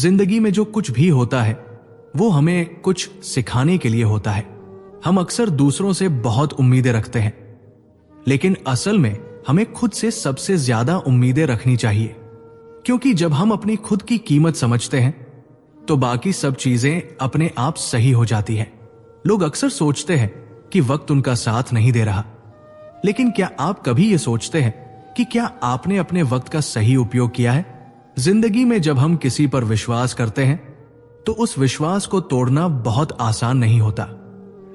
जिंदगी में जो कुछ भी होता है वो हमें कुछ सिखाने के लिए होता है। हम अक्सर दूसरों से बहुत उम्मीदें रखते हैं, लेकिन असल में हमें खुद से सबसे ज्यादा उम्मीदें रखनी चाहिए, क्योंकि जब हम अपनी खुद की कीमत समझते हैं तो बाकी सब चीजें अपने आप सही हो जाती है। लोग अक्सर सोचते हैं कि वक्त उनका साथ नहीं दे रहा, लेकिन क्या आप कभी ये सोचते हैं कि क्या आपने अपने वक्त का सही उपयोग किया है? जिंदगी में जब हम किसी पर विश्वास करते हैं तो उस विश्वास को तोड़ना बहुत आसान नहीं होता,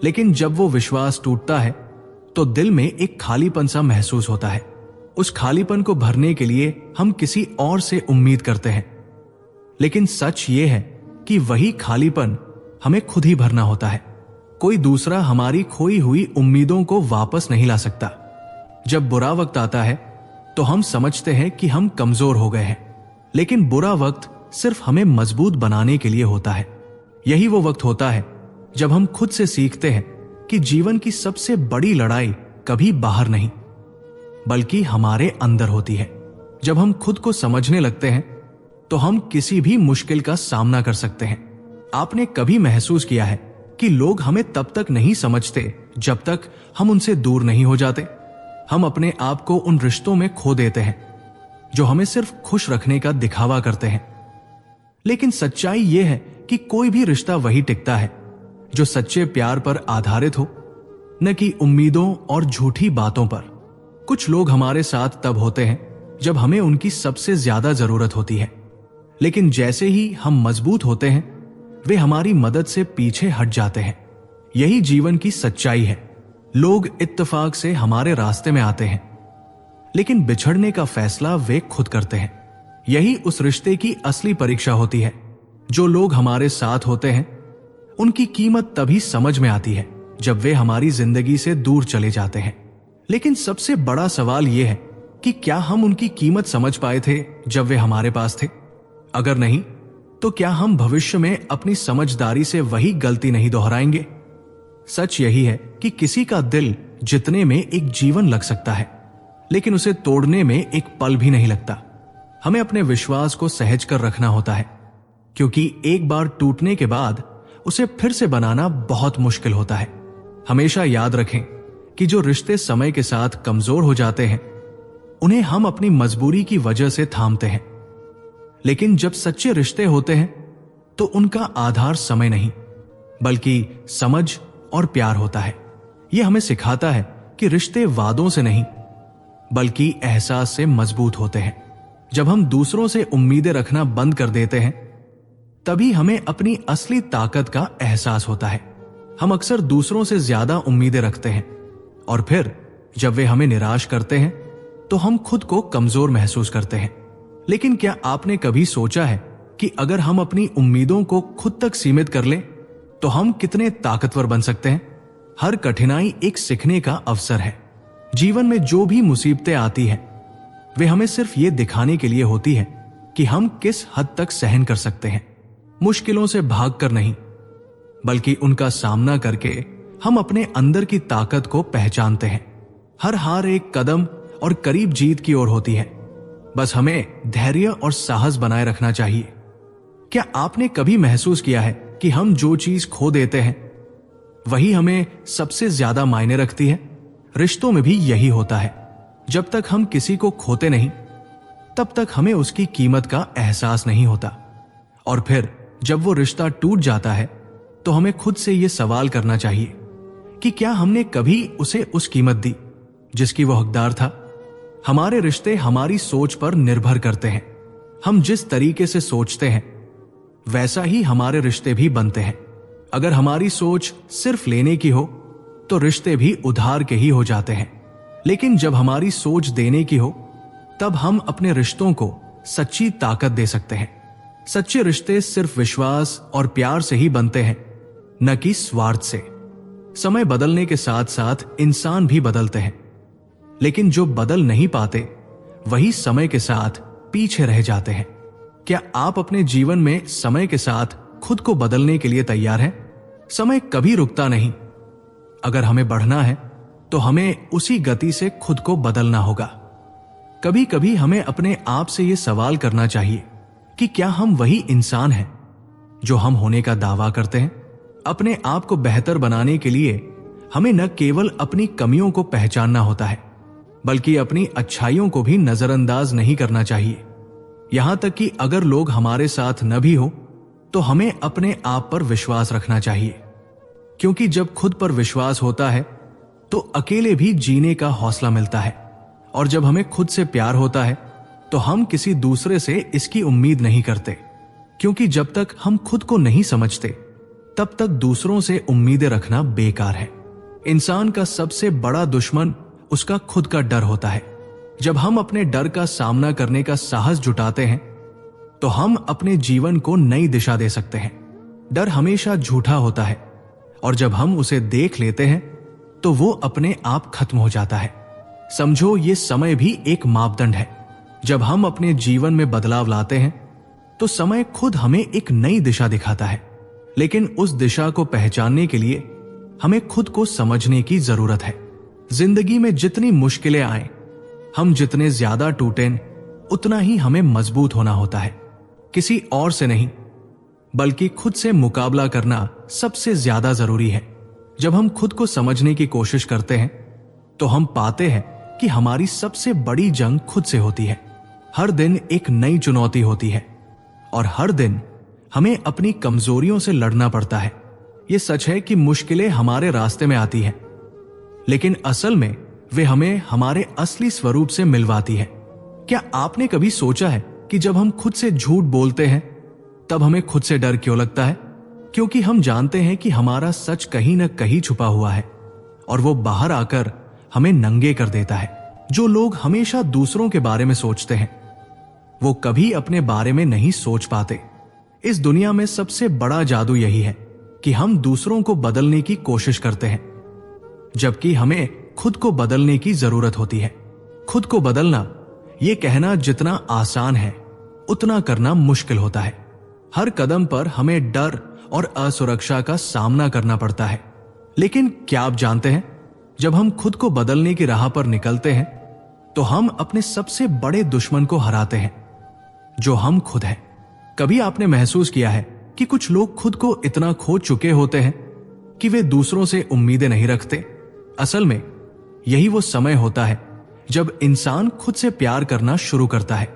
लेकिन जब वो विश्वास टूटता है तो दिल में एक खालीपन सा महसूस होता है। उस खालीपन को भरने के लिए हम किसी और से उम्मीद करते हैं, लेकिन सच ये है कि वही खालीपन हमें खुद ही भरना होता है। कोई दूसरा हमारी खोई हुई उम्मीदों को वापस नहीं ला सकता। जब बुरा वक्त आता है तो हम समझते हैं कि हम कमजोर हो गए हैं, लेकिन बुरा वक्त सिर्फ हमें मजबूत बनाने के लिए होता है। यही वो वक्त होता है जब हम खुद से सीखते हैं कि जीवन की सबसे बड़ी लड़ाई कभी बाहर नहीं बल्कि हमारे अंदर होती है। जब हम खुद को समझने लगते हैं तो हम किसी भी मुश्किल का सामना कर सकते हैं। आपने कभी महसूस किया है कि लोग हमें तब तक नहीं समझते जब तक हम उनसे दूर नहीं हो जाते? हम अपने आप को उन रिश्तों में खो देते हैं जो हमें सिर्फ खुश रखने का दिखावा करते हैं, लेकिन सच्चाई यह है कि कोई भी रिश्ता वही टिकता है जो सच्चे प्यार पर आधारित हो, न कि उम्मीदों और झूठी बातों पर। कुछ लोग हमारे साथ तब होते हैं जब हमें उनकी सबसे ज्यादा जरूरत होती है, लेकिन जैसे ही हम मजबूत होते हैं वे हमारी मदद से पीछे हट जाते हैं। यही जीवन की सच्चाई है। लोग इत्तेफाक से हमारे रास्ते में आते हैं, लेकिन बिछड़ने का फैसला वे खुद करते हैं। यही उस रिश्ते की असली परीक्षा होती है। जो लोग हमारे साथ होते हैं उनकी कीमत तभी समझ में आती है जब वे हमारी जिंदगी से दूर चले जाते हैं। लेकिन सबसे बड़ा सवाल यह है कि क्या हम उनकी कीमत समझ पाए थे जब वे हमारे पास थे? अगर नहीं, तो क्या हम भविष्य में अपनी समझदारी से वही गलती नहीं दोहराएंगे? सच यही है कि किसी का दिल जितने में एक जीवन लग सकता है, लेकिन उसे तोड़ने में एक पल भी नहीं लगता। हमें अपने विश्वास को सहज कर रखना होता है, क्योंकि एक बार टूटने के बाद उसे फिर से बनाना बहुत मुश्किल होता है। हमेशा याद रखें कि जो रिश्ते समय के साथ कमजोर हो जाते हैं उन्हें हम अपनी मजबूरी की वजह से थामते हैं, लेकिन जब सच्चे रिश्ते होते हैं तो उनका आधार समय नहीं बल्कि समझ और प्यार होता है। यह हमें सिखाता है कि रिश्ते वादों से नहीं बल्कि एहसास से मजबूत होते हैं। जब हम दूसरों से उम्मीदें रखना बंद कर देते हैं तभी हमें अपनी असली ताकत का एहसास होता है। हम अक्सर दूसरों से ज्यादा उम्मीदें रखते हैं और फिर जब वे हमें निराश करते हैं तो हम खुद को कमजोर महसूस करते हैं। लेकिन क्या आपने कभी सोचा है कि अगर हम अपनी उम्मीदों को खुद तक सीमित कर लें तो हम कितने ताकतवर बन सकते हैं? हर कठिनाई एक सीखने का अवसर है। जीवन में जो भी मुसीबतें आती हैं वे हमें सिर्फ ये दिखाने के लिए होती है कि हम किस हद तक सहन कर सकते हैं। मुश्किलों से भागकर नहीं बल्कि उनका सामना करके हम अपने अंदर की ताकत को पहचानते हैं। हर हार एक कदम और करीब जीत की ओर होती है। बस हमें धैर्य और साहस बनाए रखना चाहिए। क्या आपने कभी महसूस किया है कि हम जो चीज खो देते हैं वही हमें सबसे ज्यादा मायने रखती है? रिश्तों में भी यही होता है। जब तक हम किसी को खोते नहीं तब तक हमें उसकी कीमत का एहसास नहीं होता, और फिर जब वो रिश्ता टूट जाता है तो हमें खुद से यह सवाल करना चाहिए कि क्या हमने कभी उसे उस कीमत दी जिसकी वो हकदार था? हमारे रिश्ते हमारी सोच पर निर्भर करते हैं। हम जिस तरीके से सोचते हैं वैसा ही हमारे रिश्ते भी बनते हैं। अगर हमारी सोच सिर्फ लेने की हो तो रिश्ते भी उधार के ही हो जाते हैं, लेकिन जब हमारी सोच देने की हो तब हम अपने रिश्तों को सच्ची ताकत दे सकते हैं। सच्चे रिश्ते सिर्फ विश्वास और प्यार से ही बनते हैं, न कि स्वार्थ से। समय बदलने के साथ साथ इंसान भी बदलते हैं, लेकिन जो बदल नहीं पाते वही समय के साथ पीछे रह जाते हैं। क्या आप अपने जीवन में समय के साथ खुद को बदलने के लिए तैयार हैं? समय कभी रुकता नहीं। अगर हमें बढ़ना है तो हमें उसी गति से खुद को बदलना होगा। कभी कभी हमें अपने आप से यह सवाल करना चाहिए कि क्या हम वही इंसान हैं जो हम होने का दावा करते हैं। अपने आप को बेहतर बनाने के लिए हमें न केवल अपनी कमियों को पहचानना होता है, बल्कि अपनी अच्छाइयों को भी नजरअंदाज नहीं करना चाहिए। यहां तक कि अगर लोग हमारे साथ न भी हो तो हमें अपने आप पर विश्वास रखना चाहिए, क्योंकि जब खुद पर विश्वास होता है तो अकेले भी जीने का हौसला मिलता है। और जब हमें खुद से प्यार होता है तो हम किसी दूसरे से इसकी उम्मीद नहीं करते, क्योंकि जब तक हम खुद को नहीं समझते तब तक दूसरों से उम्मीदें रखना बेकार है। इंसान का सबसे बड़ा दुश्मन उसका खुद का डर होता है। जब हम अपने डर का सामना करने का साहस जुटाते हैं तो हम अपने जीवन को नई दिशा दे सकते हैं। डर हमेशा झूठा होता है और जब हम उसे देख लेते हैं तो वो अपने आप खत्म हो जाता है। समझो, ये समय भी एक मापदंड है। जब हम अपने जीवन में बदलाव लाते हैं तो समय खुद हमें एक नई दिशा दिखाता है, लेकिन उस दिशा को पहचानने के लिए हमें खुद को समझने की जरूरत है। जिंदगी में जितनी मुश्किलें आए, हम जितने ज्यादा टूटें, उतना ही हमें मजबूत होना होता है। किसी और से नहीं, बल्कि खुद से मुकाबला करना सबसे ज्यादा जरूरी है। जब हम खुद को समझने की कोशिश करते हैं तो हम पाते हैं कि हमारी सबसे बड़ी जंग खुद से होती है। हर दिन एक नई चुनौती होती है और हर दिन हमें अपनी कमजोरियों से लड़ना पड़ता है। यह सच है कि मुश्किलें हमारे रास्ते में आती हैं, लेकिन असल में वे हमें हमारे असली स्वरूप से मिलवाती है। क्या आपने कभी सोचा है कि जब हम खुद से झूठ बोलते हैं तब हमें खुद से डर क्यों लगता है? क्योंकि हम जानते हैं कि हमारा सच कहीं न कहीं छुपा हुआ है और वो बाहर आकर हमें नंगे कर देता है। जो लोग हमेशा दूसरों के बारे में सोचते हैं वो कभी अपने बारे में नहीं सोच पाते। इस दुनिया में सबसे बड़ा जादू यही है कि हम दूसरों को बदलने की कोशिश करते हैं, जबकि हमें खुद को बदलने की जरूरत होती है। खुद को बदलना, ये कहना जितना आसान है उतना करना मुश्किल होता है। हर कदम पर हमें डर और असुरक्षा का सामना करना पड़ता है। लेकिन क्या आप जानते हैं, जब हम खुद को बदलने की राह पर निकलते हैं तो हम अपने सबसे बड़े दुश्मन को हराते हैं, जो हम खुद हैं। कभी आपने महसूस किया है कि कुछ लोग खुद को इतना खो चुके होते हैं कि वे दूसरों से उम्मीदें नहीं रखते? असल में यही वो समय होता है जब इंसान खुद से प्यार करना शुरू करता है।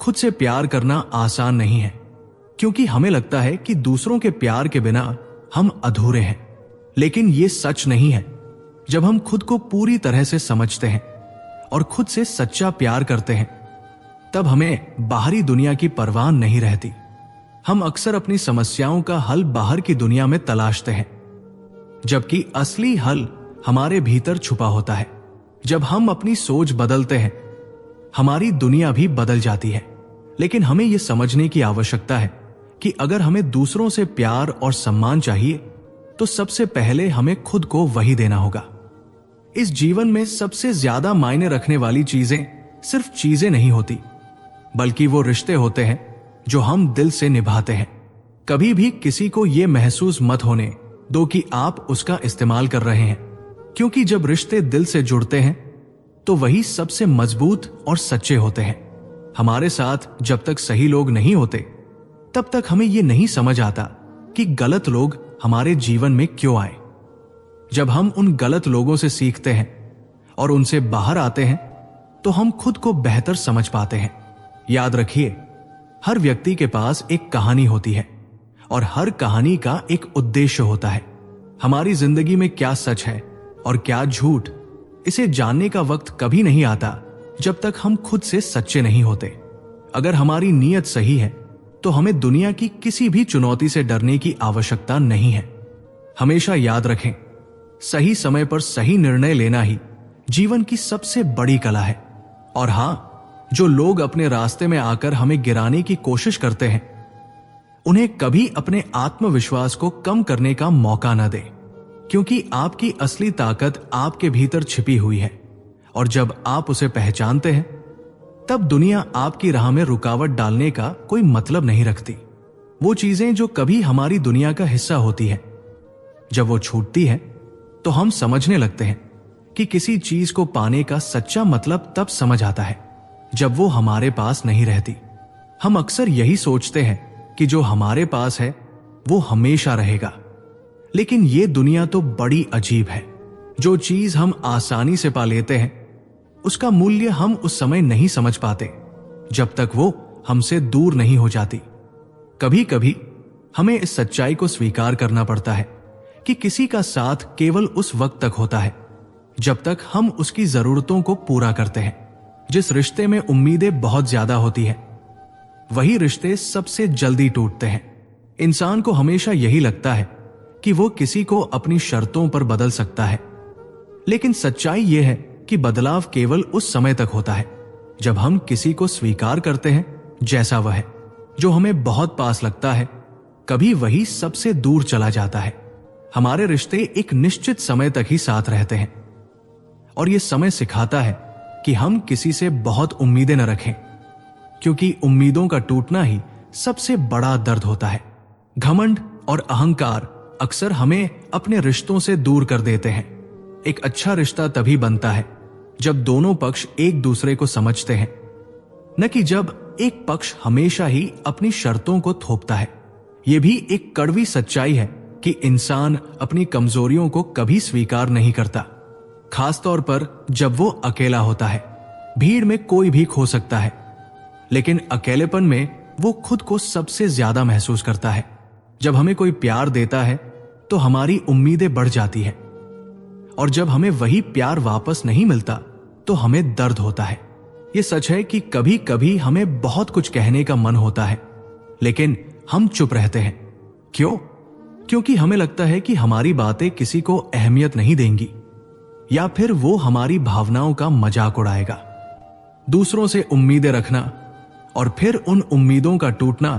खुद से प्यार करना आसान नहीं है, क्योंकि हमें लगता है कि दूसरों के प्यार के बिना हम अधूरे हैं। लेकिन ये सच नहीं है। जब हम खुद को पूरी तरह से समझते हैं और खुद से सच्चा प्यार करते हैं, तब हमें बाहरी दुनिया की परवाह नहीं रहती। हम अक्सर अपनी समस्याओं का हल बाहर की दुनिया में तलाशते हैं, जबकि असली हल हमारे भीतर छुपा होता है। जब हम अपनी सोच बदलते हैं, हमारी दुनिया भी बदल जाती है। लेकिन हमें यह समझने की आवश्यकता है कि अगर हमें दूसरों से प्यार और सम्मान चाहिए तो सबसे पहले हमें खुद को वही देना होगा। इस जीवन में सबसे ज्यादा मायने रखने वाली चीजें सिर्फ चीजें नहीं होती, बल्कि वो रिश्ते होते हैं जो हम दिल से निभाते हैं। कभी भी किसी को यह महसूस मत होने दो कि आप उसका इस्तेमाल कर रहे हैं, क्योंकि जब रिश्ते दिल से जुड़ते हैं तो वही सबसे मजबूत और सच्चे होते हैं। हमारे साथ जब तक सही लोग नहीं होते, तब तक हमें यह नहीं समझ आता कि गलत लोग हमारे जीवन में क्यों आए। जब हम उन गलत लोगों से सीखते हैं और उनसे बाहर आते हैं तो हम खुद को बेहतर समझ पाते हैं। याद रखिए, हर व्यक्ति के पास एक कहानी होती है और हर कहानी का एक उद्देश्य होता है। हमारी जिंदगी में क्या सच है और क्या झूठ, इसे जानने का वक्त कभी नहीं आता जब तक हम खुद से सच्चे नहीं होते। अगर हमारी नीयत सही है तो हमें दुनिया की किसी भी चुनौती से डरने की आवश्यकता नहीं है। हमेशा याद रखें, सही समय पर सही निर्णय लेना ही जीवन की सबसे बड़ी कला है। और हां, जो लोग अपने रास्ते में आकर हमें गिराने की कोशिश करते हैं, उन्हें कभी अपने आत्मविश्वास को कम करने का मौका न दें, क्योंकि आपकी असली ताकत आपके भीतर छिपी हुई है और जब आप उसे पहचानते हैं तब दुनिया आपकी राह में रुकावट डालने का कोई मतलब नहीं रखती। वो चीजें जो कभी हमारी दुनिया का हिस्सा होती है, जब वो छूटती है तो हम समझने लगते हैं कि किसी चीज को पाने का सच्चा मतलब तब समझ आता है जब वो हमारे पास नहीं रहती। हम अक्सर यही सोचते हैं कि जो हमारे पास है वो हमेशा रहेगा, लेकिन ये दुनिया तो बड़ी अजीब है। जो चीज हम आसानी से पा लेते हैं उसका मूल्य हम उस समय नहीं समझ पाते जब तक वो हमसे दूर नहीं हो जाती। कभी कभी हमें इस सच्चाई को स्वीकार करना पड़ता है कि किसी का साथ केवल उस वक्त तक होता है जब तक हम उसकी जरूरतों को पूरा करते हैं। जिस रिश्ते में उम्मीदें बहुत ज्यादा होती हैं, वही रिश्ते सबसे जल्दी टूटते हैं। इंसान को हमेशा यही लगता है कि वो किसी को अपनी शर्तों पर बदल सकता है, लेकिन सच्चाई यह है कि बदलाव केवल उस समय तक होता है जब हम किसी को स्वीकार करते हैं जैसा वह है। जो हमें बहुत पास लगता है, कभी वही सबसे दूर चला जाता है। हमारे रिश्ते एक निश्चित समय तक ही साथ रहते हैं और यह समय सिखाता है कि हम किसी से बहुत उम्मीदें न रखें, क्योंकि उम्मीदों का टूटना ही सबसे बड़ा दर्द होता है। घमंड और अहंकार अक्सर हमें अपने रिश्तों से दूर कर देते हैं। एक अच्छा रिश्ता तभी बनता है जब दोनों पक्ष एक दूसरे को समझते हैं, न कि जब एक पक्ष हमेशा ही अपनी शर्तों को थोपता है। यह भी एक कड़वी सच्चाई है कि इंसान अपनी कमजोरियों को कभी स्वीकार नहीं करता, खासतौर पर जब वो अकेला होता है। भीड़ में कोई भी खो सकता है, लेकिन अकेलेपन में वो खुद को सबसे ज्यादा महसूस करता है। जब हमें कोई प्यार देता है तो हमारी उम्मीदें बढ़ जाती हैं, और जब हमें वही प्यार वापस नहीं मिलता तो हमें दर्द होता है। ये सच है कि कभी कभी हमें बहुत कुछ कहने का मन होता है, लेकिन हम चुप रहते हैं। क्यों? क्योंकि हमें लगता है कि हमारी बातें किसी को अहमियत नहीं देंगी, या फिर वो हमारी भावनाओं का मजाक उड़ाएगा। दूसरों से उम्मीदें रखना और फिर उन उम्मीदों का टूटना,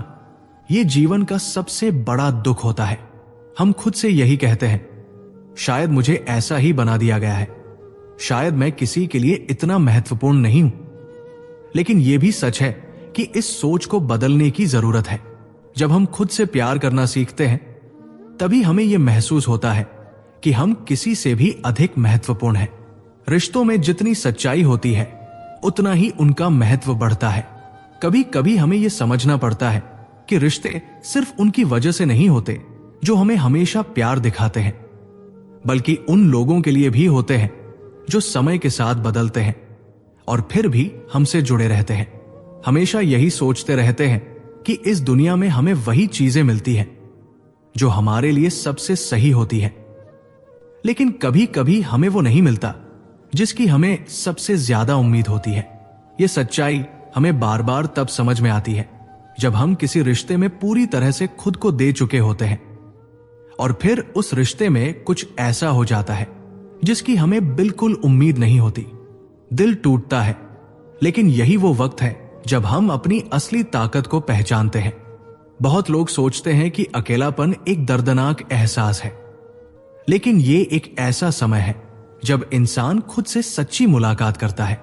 ये जीवन का सबसे बड़ा दुख होता है। हम खुद से यही कहते हैं, शायद मुझे ऐसा ही बना दिया गया है, शायद मैं किसी के लिए इतना महत्वपूर्ण नहीं हूं। लेकिन यह भी सच है कि इस सोच को बदलने की जरूरत है। जब हम खुद से प्यार करना सीखते हैं, तभी हमें यह महसूस होता है कि हम किसी से भी अधिक महत्वपूर्ण हैं। रिश्तों में जितनी सच्चाई होती है, उतना ही उनका महत्व बढ़ता है। कभी कभी हमें यह समझना पड़ता है कि रिश्ते सिर्फ उनकी वजह से नहीं होते जो हमें हमेशा प्यार दिखाते हैं, बल्कि उन लोगों के लिए भी होते हैं जो समय के साथ बदलते हैं और फिर भी हमसे जुड़े रहते हैं। हमेशा यही सोचते रहते हैं कि इस दुनिया में हमें वही चीजें मिलती हैं जो हमारे लिए सबसे सही होती है, लेकिन कभी कभी हमें वो नहीं मिलता जिसकी हमें सबसे ज्यादा उम्मीद होती है। यह सच्चाई हमें बार बार तब समझ में आती है जब हम किसी रिश्ते में पूरी तरह से खुद को दे चुके होते हैं और फिर उस रिश्ते में कुछ ऐसा हो जाता है जिसकी हमें बिल्कुल उम्मीद नहीं होती। दिल टूटता है, लेकिन यही वो वक्त है जब हम अपनी असली ताकत को पहचानते हैं। बहुत लोग सोचते हैं कि अकेलापन एक दर्दनाक एहसास है, लेकिन ये एक ऐसा समय है जब इंसान खुद से सच्ची मुलाकात करता है।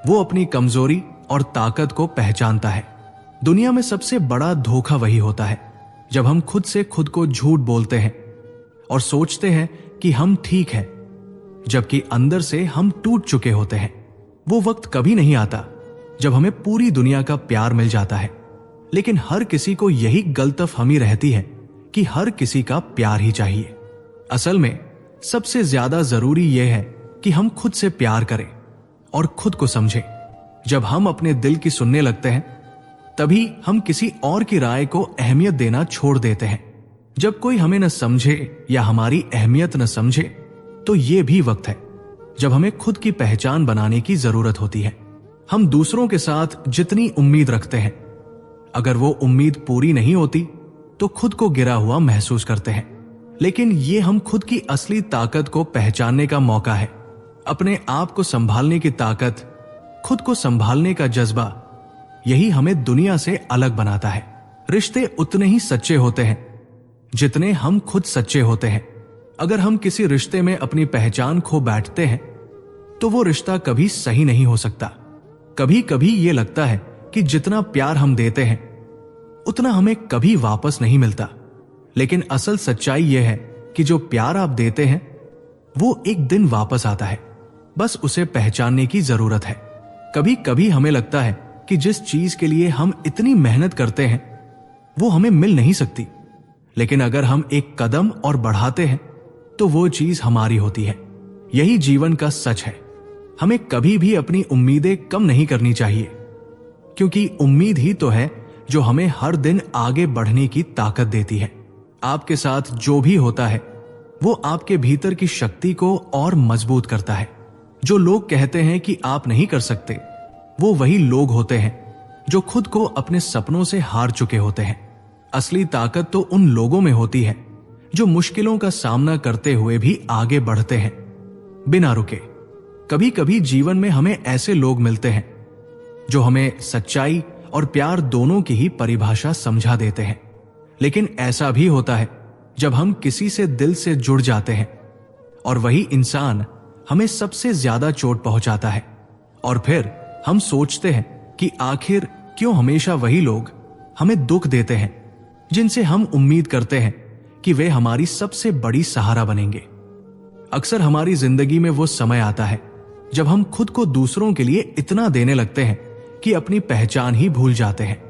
वो अपनी कमजोरी और ताकत को पहचानता है। दुनिया में सबसे बड़ा धोखा वही होता है जब हम खुद से खुद को झूठ बोलते हैं और सोचते हैं कि हम ठीक हैं, जबकि अंदर से हम टूट चुके होते हैं। वो वक्त कभी नहीं आता जब हमें पूरी दुनिया का प्यार मिल जाता है, लेकिन हर किसी को यही गलतफहमी रहती है कि हर किसी का प्यार ही चाहिए। असल में सबसे ज्यादा जरूरी यह है कि हम खुद से प्यार करें और खुद को समझें। जब हम अपने दिल की सुनने लगते हैं, तभी हम किसी और की राय को अहमियत देना छोड़ देते हैं। जब कोई हमें न समझे या हमारी अहमियत न समझे, तो यह भी वक्त है जब हमें खुद की पहचान बनाने की जरूरत होती है। हम दूसरों के साथ जितनी उम्मीद रखते हैं, अगर वो उम्मीद पूरी नहीं होती तो खुद को गिरा हुआ महसूस करते हैं। लेकिन ये हम खुद की असली ताकत को पहचानने का मौका है। अपने आप को संभालने की ताकत, खुद को संभालने का जज्बा, यही हमें दुनिया से अलग बनाता है। रिश्ते उतने ही सच्चे होते हैं जितने हम खुद सच्चे होते हैं। अगर हम किसी रिश्ते में अपनी पहचान खो बैठते हैं, तो वो रिश्ता कभी सही नहीं हो सकता। कभी कभी ये लगता है कि जितना प्यार हम देते हैं, उतना हमें कभी वापस नहीं मिलता। लेकिन असल सच्चाई यह है कि जो प्यार आप देते हैं, वो एक दिन वापस आता है। बस उसे पहचानने की जरूरत है। कभी कभी हमें लगता है कि जिस चीज के लिए हम इतनी मेहनत करते हैं वो हमें मिल नहीं सकती, लेकिन अगर हम एक कदम और बढ़ाते हैं तो वो चीज हमारी होती है। यही जीवन का सच है। हमें कभी भी अपनी उम्मीदें कम नहीं करनी चाहिए, क्योंकि उम्मीद ही तो है जो हमें हर दिन आगे बढ़ने की ताकत देती है। आपके साथ जो भी होता है वो आपके भीतर की शक्ति को और मजबूत करता है। जो लोग कहते हैं कि आप नहीं कर सकते, वो वही लोग होते हैं जो खुद को अपने सपनों से हार चुके होते हैं। असली ताकत तो उन लोगों में होती है जो मुश्किलों का सामना करते हुए भी आगे बढ़ते हैं बिना रुके। कभी कभी जीवन में हमें ऐसे लोग मिलते हैं जो हमें सच्चाई और प्यार दोनों की ही परिभाषा समझा देते हैं, लेकिन ऐसा भी होता है जब हम किसी से दिल से जुड़ जाते हैं और वही इंसान हमें सबसे ज्यादा चोट पहुंचाता है, और फिर हम सोचते हैं कि आखिर क्यों हमेशा वही लोग हमें दुख देते हैं जिनसे हम उम्मीद करते हैं कि वे हमारी सबसे बड़ी सहारा बनेंगे। अक्सर हमारी जिंदगी में वो समय आता है जब हम खुद को दूसरों के लिए इतना देने लगते हैं कि अपनी पहचान ही भूल जाते हैं।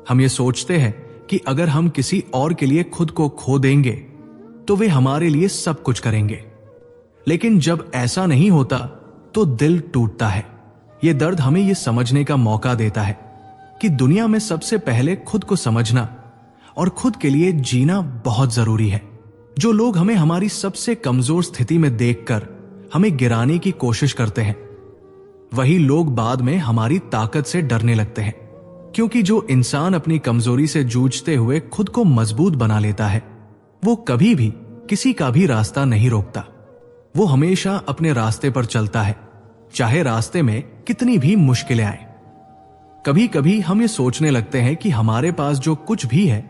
हम ये सोचते हैं कि अगर हम किसी और के लिए खुद को खो देंगे तो वे हमारे लिए सब कुछ करेंगे, लेकिन जब ऐसा नहीं होता तो दिल टूटता है। ये दर्द हमें ये समझने का मौका देता है कि दुनिया में सबसे पहले खुद को समझना और खुद के लिए जीना बहुत जरूरी है। जो लोग हमें हमारी सबसे कमजोर स्थिति में देखकर हमें गिराने की कोशिश करते हैं, वही लोग बाद में हमारी ताकत से डरने लगते हैं, क्योंकि जो इंसान अपनी कमजोरी से जूझते हुए खुद को मजबूत बना लेता है वो कभी भी किसी का भी रास्ता नहीं रोकता। वो हमेशा अपने रास्ते पर चलता है, चाहे रास्ते में कितनी भी मुश्किलें आए। कभी कभी हम ये सोचने लगते हैं कि हमारे पास जो कुछ भी है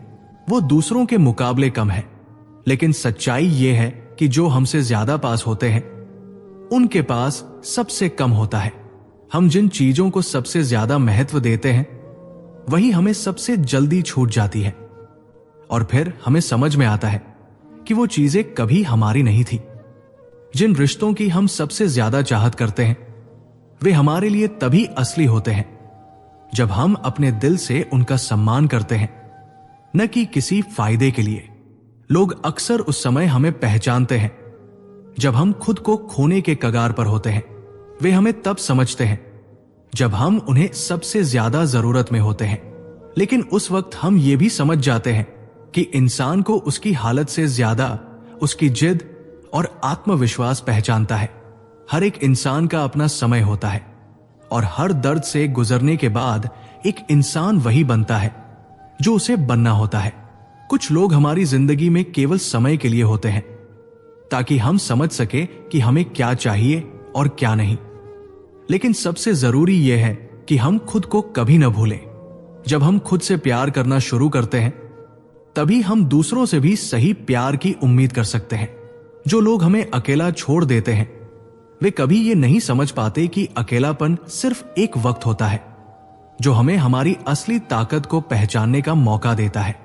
वो दूसरों के मुकाबले कम है, लेकिन सच्चाई ये है कि जो हमसे ज्यादा पास होते हैं उनके पास सबसे कम होता है। हम जिन चीजों को सबसे ज्यादा महत्व देते हैं वही हमें सबसे जल्दी छूट जाती है, और फिर हमें समझ में आता है कि वो चीजें कभी हमारी नहीं थी। जिन रिश्तों की हम सबसे ज्यादा चाहत करते हैं वे हमारे लिए तभी असली होते हैं जब हम अपने दिल से उनका सम्मान करते हैं, न कि किसी फायदे के लिए। लोग अक्सर उस समय हमें पहचानते हैं जब हम खुद को खोने के कगार पर होते हैं। वे हमें तब समझते हैं जब हम उन्हें सबसे ज्यादा जरूरत में होते हैं, लेकिन उस वक्त हम ये भी समझ जाते हैं कि इंसान को उसकी हालत से ज्यादा उसकी जिद और आत्मविश्वास पहचानता है। हर एक इंसान का अपना समय होता है और हर दर्द से गुजरने के बाद एक इंसान वही बनता है जो उसे बनना होता है। कुछ लोग हमारी जिंदगी में केवल समय के लिए होते हैं ताकि हम समझ सके कि हमें क्या चाहिए और क्या नहीं, लेकिन सबसे जरूरी यह है कि हम खुद को कभी न भूलें। जब हम खुद से प्यार करना शुरू करते हैं तभी हम दूसरों से भी सही प्यार की उम्मीद कर सकते हैं। जो लोग हमें अकेला छोड़ देते हैं वे कभी ये नहीं समझ पाते कि अकेलापन सिर्फ एक वक्त होता है जो हमें हमारी असली ताकत को पहचानने का मौका देता है,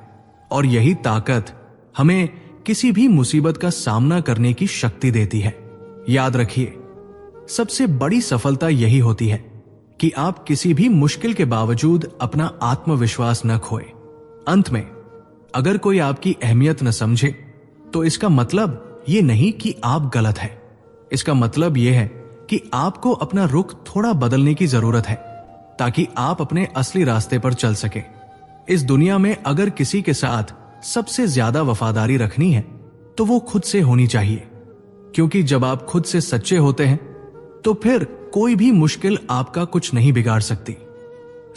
और यही ताकत हमें किसी भी मुसीबत का सामना करने की शक्ति देती है। याद रखिए, सबसे बड़ी सफलता यही होती है कि आप किसी भी मुश्किल के बावजूद अपना आत्मविश्वास न खोए। अंत में, अगर कोई आपकी अहमियत न समझे तो इसका मतलब ये नहीं कि आप गलत हैं। इसका मतलब यह है कि आपको अपना रुख थोड़ा बदलने की जरूरत है ताकि आप अपने असली रास्ते पर चल सके। इस दुनिया में अगर किसी के साथ सबसे ज्यादा वफादारी रखनी है तो वो खुद से होनी चाहिए, क्योंकि जब आप खुद से सच्चे होते हैं तो फिर कोई भी मुश्किल आपका कुछ नहीं बिगाड़ सकती।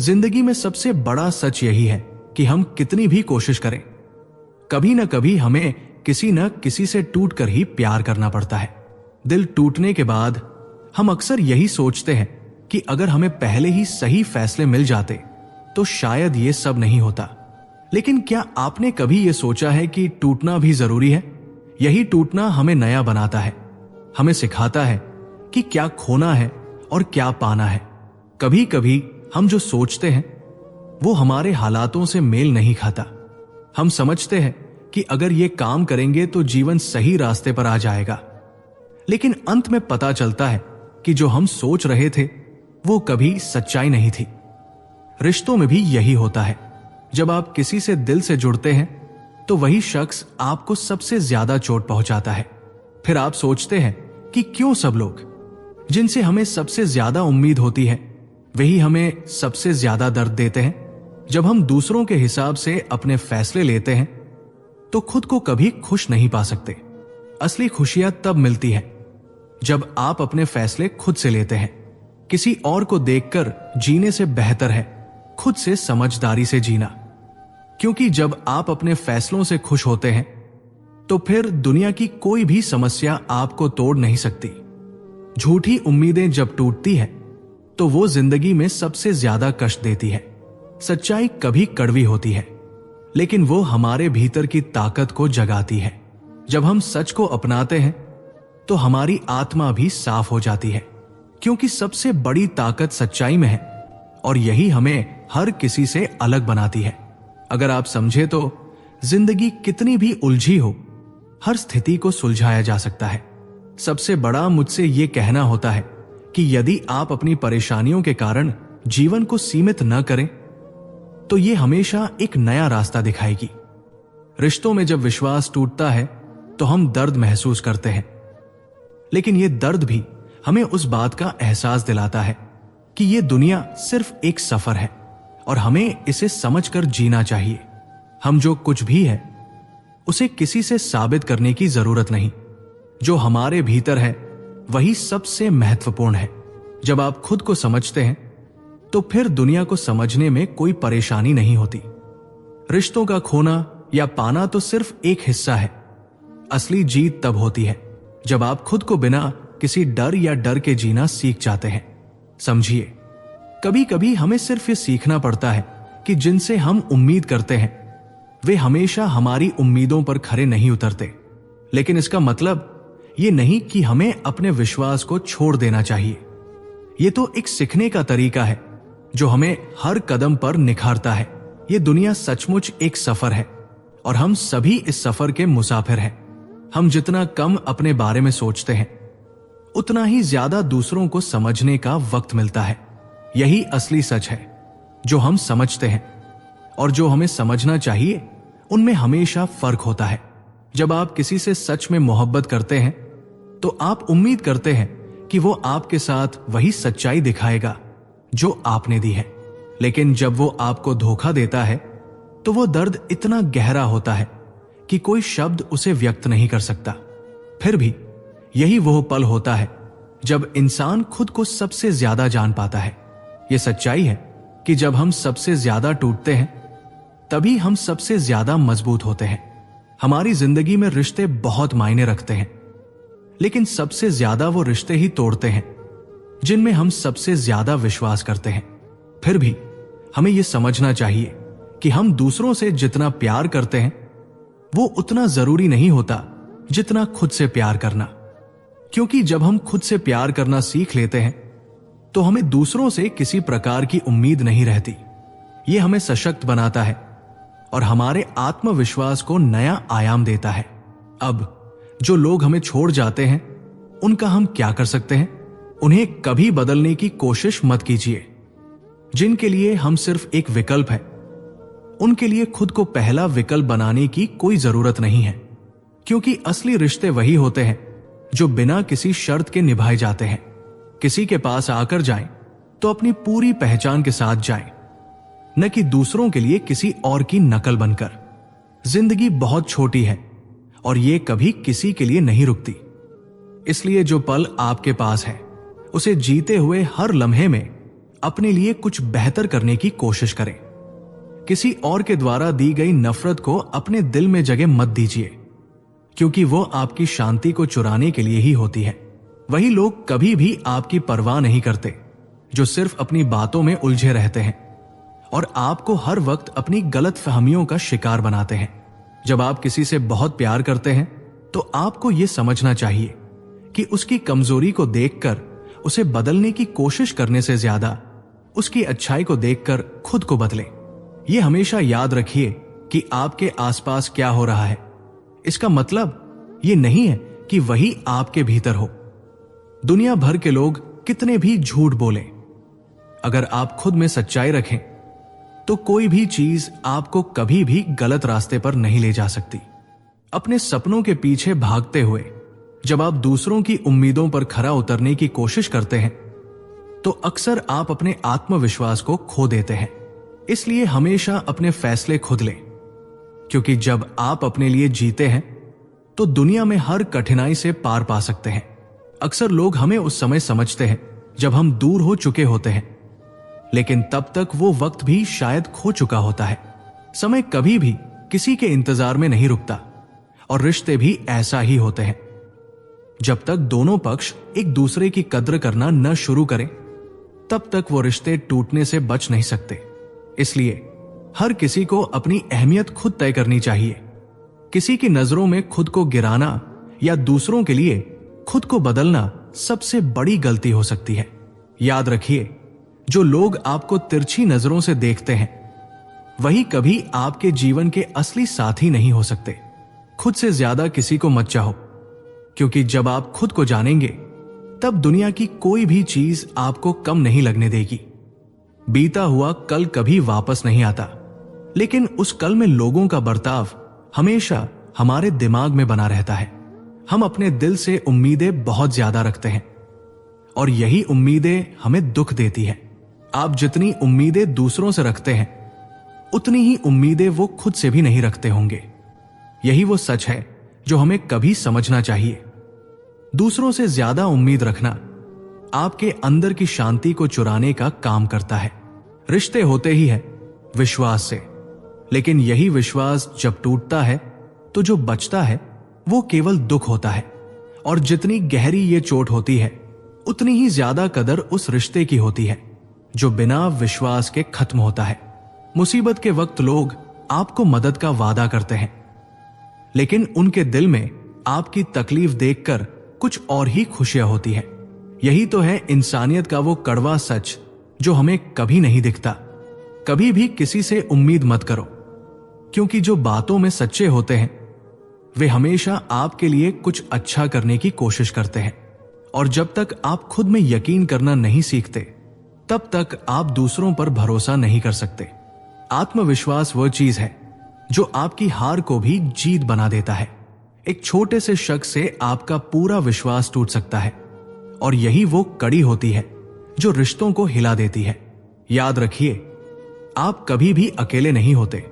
जिंदगी में सबसे बड़ा सच यही है कि हम कितनी भी कोशिश करें, कभी न कभी हमें किसी न किसी से टूटकर ही प्यार करना पड़ता है। दिल टूटने के बाद हम अक्सर यही सोचते हैं कि अगर हमें पहले ही सही फैसले मिल जाते तो शायद ये सब नहीं होता। लेकिन क्या आपने कभी ये सोचा है कि टूटना भी जरूरी है? यही टूटना हमें नया बनाता है, हमें सिखाता है कि क्या खोना है और क्या पाना है। कभी कभी हम जो सोचते हैं वो हमारे हालातों से मेल नहीं खाता। हम समझते हैं कि अगर ये काम करेंगे तो जीवन सही रास्ते पर आ जाएगा, लेकिन अंत में पता चलता है कि जो हम सोच रहे थे वो कभी सच्चाई नहीं थी। रिश्तों में भी यही होता है। जब आप किसी से दिल से जुड़ते हैं तो वही शख्स आपको सबसे ज्यादा चोट पहुंचाता है। फिर आप सोचते हैं कि क्यों सब लोग जिनसे हमें सबसे ज्यादा उम्मीद होती है वही हमें सबसे ज्यादा दर्द देते हैं। जब हम दूसरों के हिसाब से अपने फैसले लेते हैं तो खुद को कभी खुश नहीं पा सकते। असली खुशियां तब मिलती है जब आप अपने फैसले खुद से लेते हैं। किसी और को देखकर जीने से बेहतर है खुद से समझदारी से जीना, क्योंकि जब आप अपने फैसलों से खुश होते हैं तो फिर दुनिया की कोई भी समस्या आपको तोड़ नहीं सकती। झूठी उम्मीदें जब टूटती है तो वो जिंदगी में सबसे ज्यादा कष्ट देती है। सच्चाई कभी कड़वी होती है लेकिन वो हमारे भीतर की ताकत को जगाती है। जब हम सच को अपनाते हैं तो हमारी आत्मा भी साफ हो जाती है, क्योंकि सबसे बड़ी ताकत सच्चाई में है और यही हमें हर किसी से अलग बनाती है। अगर आप समझे तो जिंदगी कितनी भी उलझी हो, हर स्थिति को सुलझाया जा सकता है। सबसे बड़ा मुझसे यह कहना होता है कि यदि आप अपनी परेशानियों के कारण जीवन को सीमित न करें तो यह हमेशा एक नया रास्ता दिखाएगी। रिश्तों में जब विश्वास टूटता है तो हम दर्द महसूस करते हैं, लेकिन यह दर्द भी हमें उस बात का एहसास दिलाता है कि यह दुनिया सिर्फ एक सफर है और हमें इसे समझकर जीना चाहिए। हम जो कुछ भी है उसे किसी से साबित करने की जरूरत नहीं। जो हमारे भीतर है वही सबसे महत्वपूर्ण है। जब आप खुद को समझते हैं तो फिर दुनिया को समझने में कोई परेशानी नहीं होती। रिश्तों का खोना या पाना तो सिर्फ एक हिस्सा है। असली जीत तब होती है जब आप खुद को बिना किसी डर या डर के जीना सीख जाते हैं। समझिए, कभी कभी हमें सिर्फ ये सीखना पड़ता है कि जिनसे हम उम्मीद करते हैं वे हमेशा हमारी उम्मीदों पर खरे नहीं उतरते। लेकिन इसका मतलब ये नहीं कि हमें अपने विश्वास को छोड़ देना चाहिए। ये तो एक सीखने का तरीका है जो हमें हर कदम पर निखारता है। ये दुनिया सचमुच एक सफर है और हम सभी इस सफर के मुसाफिर हैं। हम जितना कम अपने बारे में सोचते हैं उतना ही ज्यादा दूसरों को समझने का वक्त मिलता है। यही असली सच है। जो हम समझते हैं और जो हमें समझना चाहिए उनमें हमेशा फर्क होता है। जब आप किसी से सच में मोहब्बत करते हैं तो आप उम्मीद करते हैं कि वो आपके साथ वही सच्चाई दिखाएगा जो आपने दी है। लेकिन जब वो आपको धोखा देता है तो वो दर्द इतना गहरा होता है कि कोई शब्द उसे व्यक्त नहीं कर सकता। फिर भी यही वो पल होता है जब इंसान खुद को सबसे ज्यादा जान पाता है। यह सच्चाई है कि जब हम सबसे ज्यादा टूटते हैं तभी हम सबसे ज्यादा मजबूत होते हैं। हमारी जिंदगी में रिश्ते बहुत मायने रखते हैं, लेकिन सबसे ज्यादा वो रिश्ते ही तोड़ते हैं जिनमें हम सबसे ज्यादा विश्वास करते हैं। फिर भी हमें यह समझना चाहिए कि हम दूसरों से जितना प्यार करते हैं वो उतना जरूरी नहीं होता जितना खुद से प्यार करना। क्योंकि जब हम खुद से प्यार करना सीख लेते हैं तो हमें दूसरों से किसी प्रकार की उम्मीद नहीं रहती। यह हमें सशक्त बनाता है और हमारे आत्मविश्वास को नया आयाम देता है। अब जो लोग हमें छोड़ जाते हैं उनका हम क्या कर सकते हैं? उन्हें कभी बदलने की कोशिश मत कीजिए। जिनके लिए हम सिर्फ एक विकल्प है उनके लिए खुद को पहला विकल्प बनाने की कोई जरूरत नहीं है। क्योंकि असली रिश्ते वही होते हैं जो बिना किसी शर्त के निभाए जाते हैं। किसी के पास आकर जाएं तो अपनी पूरी पहचान के साथ जाएं, न कि दूसरों के लिए किसी और की नकल बनकर। जिंदगी बहुत छोटी है और ये कभी किसी के लिए नहीं रुकती। इसलिए जो पल आपके पास है उसे जीते हुए हर लम्हे में अपने लिए कुछ बेहतर करने की कोशिश करें। किसी और के द्वारा दी गई नफरत को अपने दिल में जगह मत दीजिए, क्योंकि वो आपकी शांति को चुराने के लिए ही होती है। वही लोग कभी भी आपकी परवाह नहीं करते जो सिर्फ अपनी बातों में उलझे रहते हैं और आपको हर वक्त अपनी गलत फहमियों का शिकार बनाते हैं। जब आप किसी से बहुत प्यार करते हैं तो आपको यह समझना चाहिए कि उसकी कमजोरी को देखकर उसे बदलने की कोशिश करने से ज्यादा उसकी अच्छाई को देखकर खुद को बदलें। यह हमेशा याद रखिए कि आपके आसपास क्या हो रहा है, इसका मतलब यह नहीं है कि वही आपके भीतर हो। दुनिया भर के लोग कितने भी झूठ बोलें, अगर आप खुद में सच्चाई रखें तो कोई भी चीज आपको कभी भी गलत रास्ते पर नहीं ले जा सकती। अपने सपनों के पीछे भागते हुए जब आप दूसरों की उम्मीदों पर खरा उतरने की कोशिश करते हैं तो अक्सर आप अपने आत्मविश्वास को खो देते हैं। इसलिए हमेशा अपने फैसले खुद लें, क्योंकि जब आप अपने लिए जीते हैं तो दुनिया में हर कठिनाई से पार पा सकते हैं। अक्सर लोग हमें उस समय समझते हैं जब हम दूर हो चुके होते हैं, लेकिन तब तक वो वक्त भी शायद खो चुका होता है। समय कभी भी किसी के इंतजार में नहीं रुकता और रिश्ते भी ऐसा ही होते हैं। जब तक दोनों पक्ष एक दूसरे की कद्र करना न शुरू करें तब तक वो रिश्ते टूटने से बच नहीं सकते। इसलिए हर किसी को अपनी अहमियत खुद तय करनी चाहिए। किसी की नजरों में खुद को गिराना या दूसरों के लिए खुद को बदलना सबसे बड़ी गलती हो सकती है। याद रखिए, जो लोग आपको तिरछी नजरों से देखते हैं वही कभी आपके जीवन के असली साथी नहीं हो सकते। खुद से ज्यादा किसी को मत चाहो, क्योंकि जब आप खुद को जानेंगे तब दुनिया की कोई भी चीज आपको कम नहीं लगने देगी। बीता हुआ कल कभी वापस नहीं आता, लेकिन उस कल में लोगों का बर्ताव हमेशा हमारे दिमाग में बना रहता है। हम अपने दिल से उम्मीदें बहुत ज्यादा रखते हैं और यही उम्मीदें हमें दुख देती है। आप जितनी उम्मीदें दूसरों से रखते हैं उतनी ही उम्मीदें वो खुद से भी नहीं रखते होंगे। यही वो सच है जो हमें कभी समझना चाहिए। दूसरों से ज्यादा उम्मीद रखना आपके अंदर की शांति को चुराने का काम करता है। रिश्ते होते ही है विश्वास से, लेकिन यही विश्वास जब टूटता है तो जो बचता है वो केवल दुख होता है। और जितनी गहरी ये चोट होती है उतनी ही ज्यादा कदर उस रिश्ते की होती है जो बिना विश्वास के खत्म होता है। मुसीबत के वक्त लोग आपको मदद का वादा करते हैं, लेकिन उनके दिल में आपकी तकलीफ देखकर कुछ और ही खुशियां होती है। यही तो है इंसानियत का वो कड़वा सच जो हमें कभी नहीं दिखता। कभी भी किसी से उम्मीद मत करो, क्योंकि जो बातों में सच्चे होते हैं वे हमेशा आपके लिए कुछ अच्छा करने की कोशिश करते हैं। और जब तक आप खुद में यकीन करना नहीं सीखते तब तक आप दूसरों पर भरोसा नहीं कर सकते। आत्मविश्वास वह चीज है जो आपकी हार को भी जीत बना देता है। एक छोटे से शख्स से आपका पूरा विश्वास टूट सकता है और यही वो कड़ी होती है जो रिश्तों को हिला देती है। याद रखिए, आप कभी भी अकेले नहीं होते।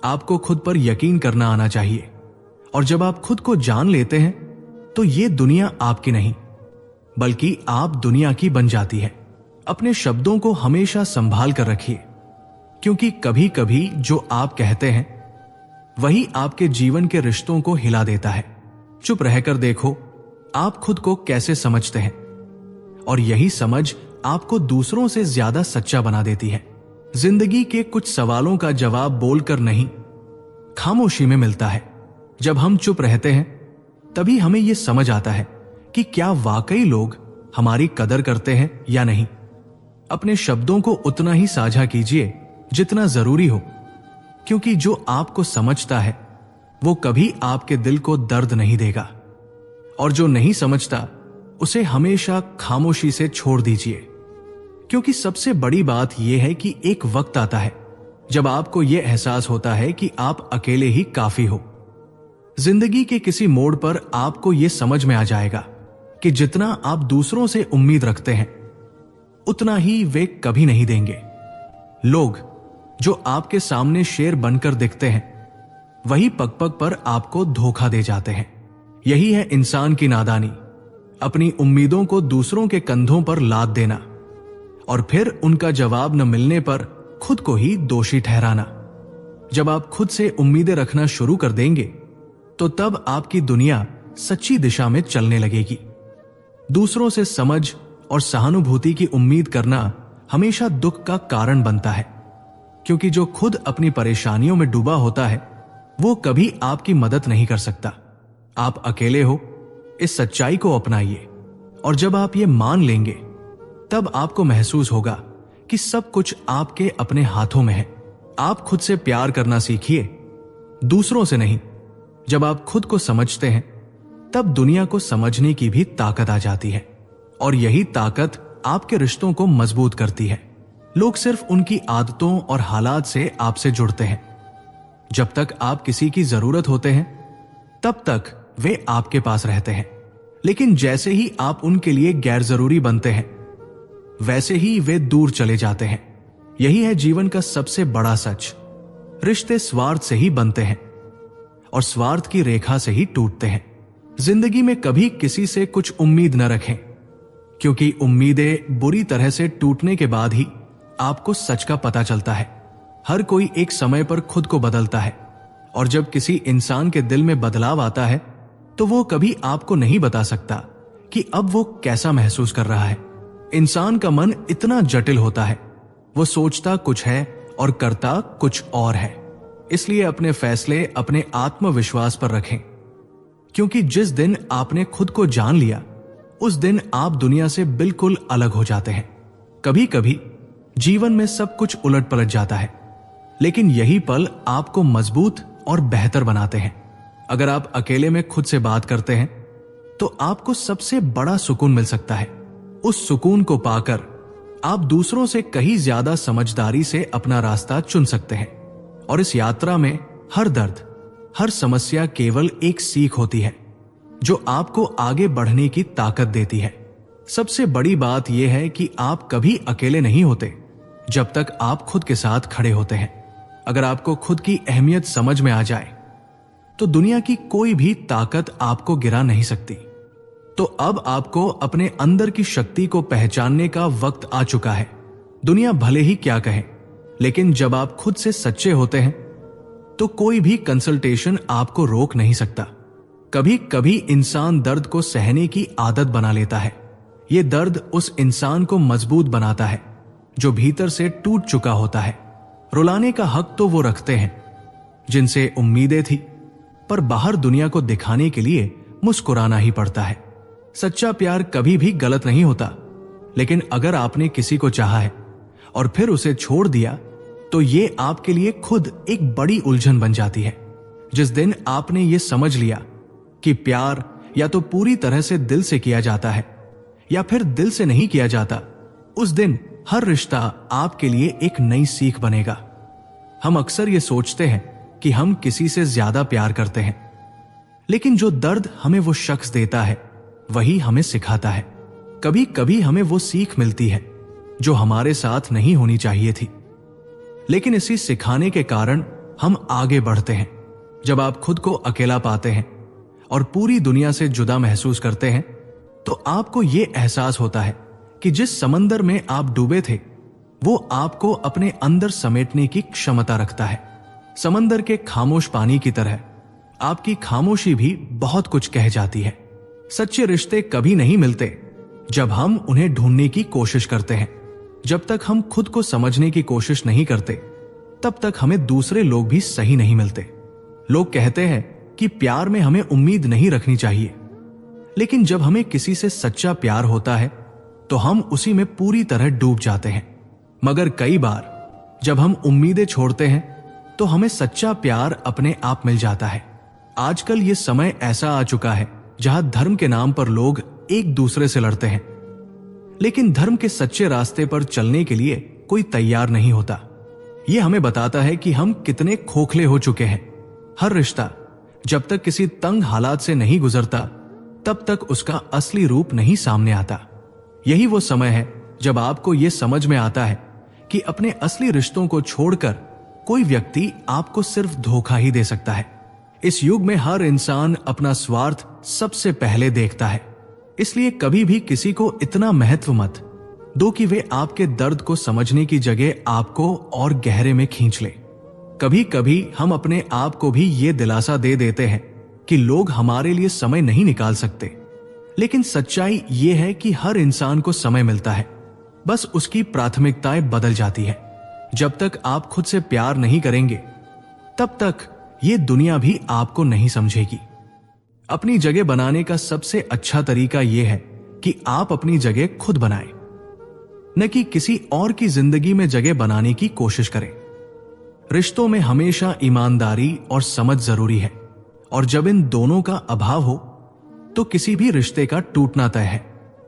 आपको खुद पर यकीन करना आना चाहिए, और जब आप खुद को जान लेते हैं तो ये दुनिया आपकी नहीं बल्कि आप दुनिया की बन जाती है। अपने शब्दों को हमेशा संभाल कर रखिए, क्योंकि कभी कभी जो आप कहते हैं वही आपके जीवन के रिश्तों को हिला देता है। चुप रहकर देखो आप खुद को कैसे समझते हैं, और यही समझ आपको दूसरों से ज्यादा सच्चा बना देती है। जिंदगी के कुछ सवालों का जवाब बोलकर नहीं, खामोशी में मिलता है। जब हम चुप रहते हैं तभी हमें यह समझ आता है कि क्या वाकई लोग हमारी कदर करते हैं या नहीं। अपने शब्दों को उतना ही साझा कीजिए जितना जरूरी हो, क्योंकि जो आपको समझता है वो कभी आपके दिल को दर्द नहीं देगा, और जो नहीं समझता उसे हमेशा खामोशी से छोड़ दीजिए। क्योंकि सबसे बड़ी बात यह है कि एक वक्त आता है जब आपको यह एहसास होता है कि आप अकेले ही काफी हो। जिंदगी के किसी मोड़ पर आपको यह समझ में आ जाएगा कि जितना आप दूसरों से उम्मीद रखते हैं उतना ही वे कभी नहीं देंगे। लोग जो आपके सामने शेर बनकर दिखते हैं वही पग पग पर आपको धोखा दे जाते हैं। यही है इंसान की नादानी, अपनी उम्मीदों को दूसरों के कंधों पर लाद देना और फिर उनका जवाब न मिलने पर खुद को ही दोषी ठहराना। जब आप खुद से उम्मीदें रखना शुरू कर देंगे तो तब आपकी दुनिया सच्ची दिशा में चलने लगेगी। दूसरों से समझ और सहानुभूति की उम्मीद करना हमेशा दुख का कारण बनता है, क्योंकि जो खुद अपनी परेशानियों में डूबा होता है वो कभी आपकी मदद नहीं कर सकता। आप अकेले हो, इस सच्चाई को अपनाइए, और जब आप ये मान लेंगे तब आपको महसूस होगा कि सब कुछ आपके अपने हाथों में है। आप खुद से प्यार करना सीखिए, दूसरों से नहीं। जब आप खुद को समझते हैं तब दुनिया को समझने की भी ताकत आ जाती है, और यही ताकत आपके रिश्तों को मजबूत करती है। लोग सिर्फ उनकी आदतों और हालात से आपसे जुड़ते हैं। जब तक आप किसी की जरूरत होते हैं तब तक वे आपके पास रहते हैं, लेकिन जैसे ही आप उनके लिए गैर जरूरी बनते हैं वैसे ही वे दूर चले जाते हैं। यही है जीवन का सबसे बड़ा सच। रिश्ते स्वार्थ से ही बनते हैं और स्वार्थ की रेखा से ही टूटते हैं। जिंदगी में कभी किसी से कुछ उम्मीद न रखें, क्योंकि उम्मीदें बुरी तरह से टूटने के बाद ही आपको सच का पता चलता है। हर कोई एक समय पर खुद को बदलता है, और जब किसी इंसान के दिल में बदलाव आता है तो वो कभी आपको नहीं बता सकता कि अब वो कैसा महसूस कर रहा है। इंसान का मन इतना जटिल होता है, वो सोचता कुछ है और करता कुछ और है। इसलिए अपने फैसले अपने आत्मविश्वास पर रखें, क्योंकि जिस दिन आपने खुद को जान लिया उस दिन आप दुनिया से बिल्कुल अलग हो जाते हैं। कभी कभी जीवन में सब कुछ उलट पलट जाता है, लेकिन यही पल आपको मजबूत और बेहतर बनाते हैं। अगर आप अकेले में खुद से बात करते हैं तो आपको सबसे बड़ा सुकून मिल सकता है। उस सुकून को पाकर आप दूसरों से कहीं ज्यादा समझदारी से अपना रास्ता चुन सकते हैं। और इस यात्रा में हर दर्द, हर समस्या केवल एक सीख होती है जो आपको आगे बढ़ने की ताकत देती है। सबसे बड़ी बात यह है कि आप कभी अकेले नहीं होते जब तक आप खुद के साथ खड़े होते हैं। अगर आपको खुद की अहमियत समझ में आ जाए तो दुनिया की कोई भी ताकत आपको गिरा नहीं सकती। तो अब आपको अपने अंदर की शक्ति को पहचानने का वक्त आ चुका है। दुनिया भले ही क्या कहे, लेकिन जब आप खुद से सच्चे होते हैं तो कोई भी कंसल्टेशन आपको रोक नहीं सकता। कभी कभी इंसान दर्द को सहने की आदत बना लेता है। यह दर्द उस इंसान को मजबूत बनाता है जो भीतर से टूट चुका होता है। रुलाने का हक तो वो रखते हैं जिनसे उम्मीदें थी, पर बाहर दुनिया को दिखाने के लिए मुस्कुराना ही पड़ता है। सच्चा प्यार कभी भी गलत नहीं होता, लेकिन अगर आपने किसी को चाहा है और फिर उसे छोड़ दिया तो ये आपके लिए खुद एक बड़ी उलझन बन जाती है। जिस दिन आपने ये समझ लिया कि प्यार या तो पूरी तरह से दिल से किया जाता है या फिर दिल से नहीं किया जाता, उस दिन हर रिश्ता आपके लिए एक नई सीख बनेगा। हम अक्सर ये सोचते हैं कि हम किसी से ज्यादा प्यार करते हैं, लेकिन जो दर्द हमें वो शख्स देता है वही हमें सिखाता है। कभी कभी हमें वो सीख मिलती है जो हमारे साथ नहीं होनी चाहिए थी, लेकिन इसी सिखाने के कारण हम आगे बढ़ते हैं। जब आप खुद को अकेला पाते हैं और पूरी दुनिया से जुदा महसूस करते हैं तो आपको यह एहसास होता है कि जिस समंदर में आप डूबे थे वो आपको अपने अंदर समेटने की क्षमता रखता है। समंदर के खामोश पानी की तरह आपकी खामोशी भी बहुत कुछ कह जाती है। सच्चे रिश्ते कभी नहीं मिलते जब हम उन्हें ढूंढने की कोशिश करते हैं। जब तक हम खुद को समझने की कोशिश नहीं करते तब तक हमें दूसरे लोग भी सही नहीं मिलते। लोग कहते हैं कि प्यार में हमें उम्मीद नहीं रखनी चाहिए, लेकिन जब हमें किसी से सच्चा प्यार होता है तो हम उसी में पूरी तरह डूब जाते हैं। मगर कई बार जब हम उम्मीदें छोड़ते हैं तो हमें सच्चा प्यार अपने आप मिल जाता है। आजकल ये समय ऐसा आ चुका है जहां धर्म के नाम पर लोग एक दूसरे से लड़ते हैं, लेकिन धर्म के सच्चे रास्ते पर चलने के लिए कोई तैयार नहीं होता। यह हमें बताता है कि हम कितने खोखले हो चुके हैं। हर रिश्ता जब तक किसी तंग हालात से नहीं गुजरता तब तक उसका असली रूप नहीं सामने आता। यही वो समय है जब आपको यह समझ में आता है कि अपने असली रिश्तों को छोड़कर कोई व्यक्ति आपको सिर्फ धोखा ही दे सकता है। इस युग में हर इंसान अपना स्वार्थ सबसे पहले देखता है, इसलिए कभी भी किसी को इतना महत्व मत दो कि वे आपके दर्द को समझने की जगह आपको और गहरे में खींच ले। कभी कभी हम अपने आप को भी ये दिलासा दे देते हैं कि लोग हमारे लिए समय नहीं निकाल सकते, लेकिन सच्चाई ये है कि हर इंसान को समय मिलता है, बस उसकी प्राथमिकताएं बदल जाती है। जब तक आप खुद से प्यार नहीं करेंगे तब तक ये दुनिया भी आपको नहीं समझेगी। अपनी जगह बनाने का सबसे अच्छा तरीका यह है कि आप अपनी जगह खुद बनाएं, न कि किसी और की जिंदगी में जगह बनाने की कोशिश करें। रिश्तों में हमेशा ईमानदारी और समझ जरूरी है, और जब इन दोनों का अभाव हो तो किसी भी रिश्ते का टूटना तय है।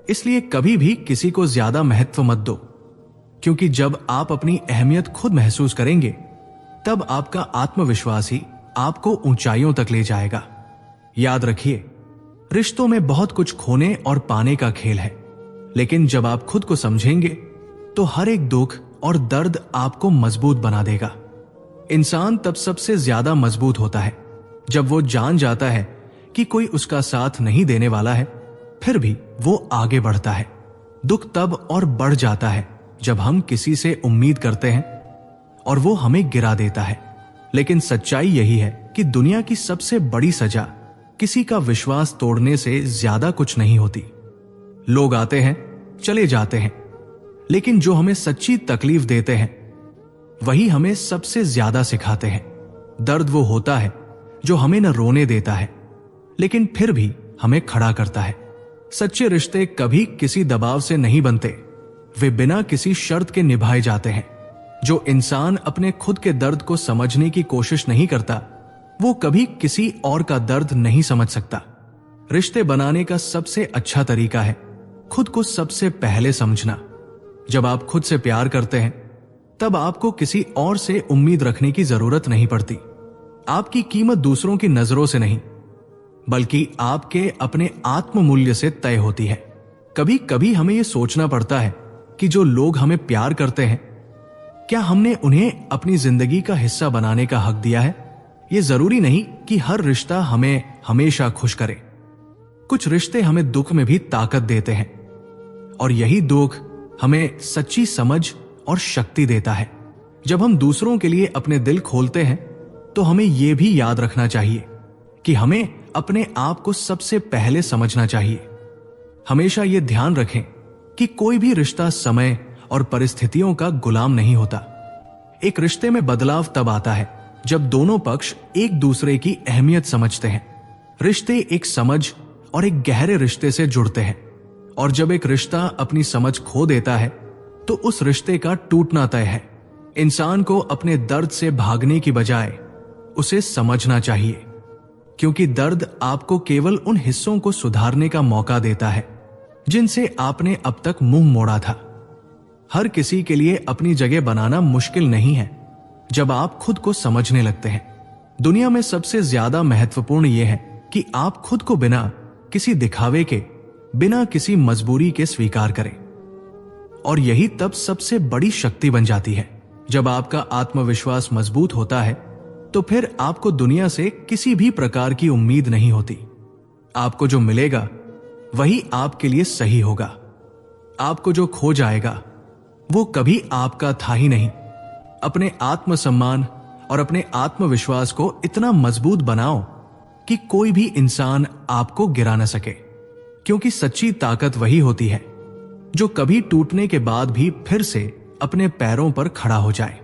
इसलिए कभी भी किसी को ज्यादा महत्व मत दो क्योंकि जब आप अपनी अहमियत खुद महसूस करेंगे तब आपका आत्मविश्वास ही आपको ऊंचाइयों तक ले जाएगा। याद रखिए, रिश्तों में बहुत कुछ खोने और पाने का खेल है, लेकिन जब आप खुद को समझेंगे तो हर एक दुख और दर्द आपको मजबूत बना देगा। इंसान तब सबसे ज्यादा मजबूत होता है जब वो जान जाता है कि कोई उसका साथ नहीं देने वाला है, फिर भी वो आगे बढ़ता है। दुख तब और बढ़ जाता है जब हम किसी से उम्मीद करते हैं और वो हमें गिरा देता है। लेकिन सच्चाई यही है कि दुनिया की सबसे बड़ी सजा किसी का विश्वास तोड़ने से ज्यादा कुछ नहीं होती। लोग आते हैं, चले जाते हैं, लेकिन जो हमें सच्ची तकलीफ देते हैं वही हमें सबसे ज्यादा सिखाते हैं। दर्द वो होता है जो हमें न रोने देता है, लेकिन फिर भी हमें खड़ा करता है। सच्चे रिश्ते कभी किसी दबाव से नहीं बनते, वे बिना किसी शर्त के निभाए जाते हैं। जो इंसान अपने खुद के दर्द को समझने की कोशिश नहीं करता, वो कभी किसी और का दर्द नहीं समझ सकता। रिश्ते बनाने का सबसे अच्छा तरीका है खुद को सबसे पहले समझना। जब आप खुद से प्यार करते हैं तब आपको किसी और से उम्मीद रखने की जरूरत नहीं पड़ती। आपकी कीमत दूसरों की नजरों से नहीं, बल्कि आपके अपने आत्म मूल्य से तय होती है। कभी कभी हमें यह सोचना पड़ता है कि जो लोग हमें प्यार करते हैं, क्या हमने उन्हें अपनी जिंदगी का हिस्सा बनाने का हक दिया है? यह जरूरी नहीं कि हर रिश्ता हमें हमेशा खुश करे। कुछ रिश्ते हमें दुख में भी ताकत देते हैं, और यही दुख हमें सच्ची समझ और शक्ति देता है। जब हम दूसरों के लिए अपने दिल खोलते हैं तो हमें यह भी याद रखना चाहिए कि हमें अपने आप को सबसे पहले समझना चाहिए। हमेशा यह ध्यान रखें कि कोई भी रिश्ता समय और परिस्थितियों का गुलाम नहीं होता। एक रिश्ते में बदलाव तब आता है जब दोनों पक्ष एक दूसरे की अहमियत समझते हैं। रिश्ते एक समझ और एक गहरे रिश्ते से जुड़ते हैं, और जब एक रिश्ता अपनी समझ खो देता है तो उस रिश्ते का टूटना तय है। इंसान को अपने दर्द से भागने की बजाय उसे समझना चाहिए, क्योंकि दर्द आपको केवल उन हिस्सों को सुधारने का मौका देता है जिनसे आपने अब तक मुंह मोड़ा था। हर किसी के लिए अपनी जगह बनाना मुश्किल नहीं है जब आप खुद को समझने लगते हैं। दुनिया में सबसे ज्यादा महत्वपूर्ण यह है कि आप खुद को बिना किसी दिखावे के, बिना किसी मजबूरी के स्वीकार करें, और यही तब सबसे बड़ी शक्ति बन जाती है। जब आपका आत्मविश्वास मजबूत होता है तो फिर आपको दुनिया से किसी भी प्रकार की उम्मीद नहीं होती। आपको जो मिलेगा वही आपके लिए सही होगा। आपको जो खो जाएगा वो कभी आपका था ही नहीं। अपने आत्मसम्मान और अपने आत्मविश्वास को इतना मजबूत बनाओ कि कोई भी इंसान आपको गिरा न सके, क्योंकि सच्ची ताकत वही होती है जो कभी टूटने के बाद भी फिर से अपने पैरों पर खड़ा हो जाए।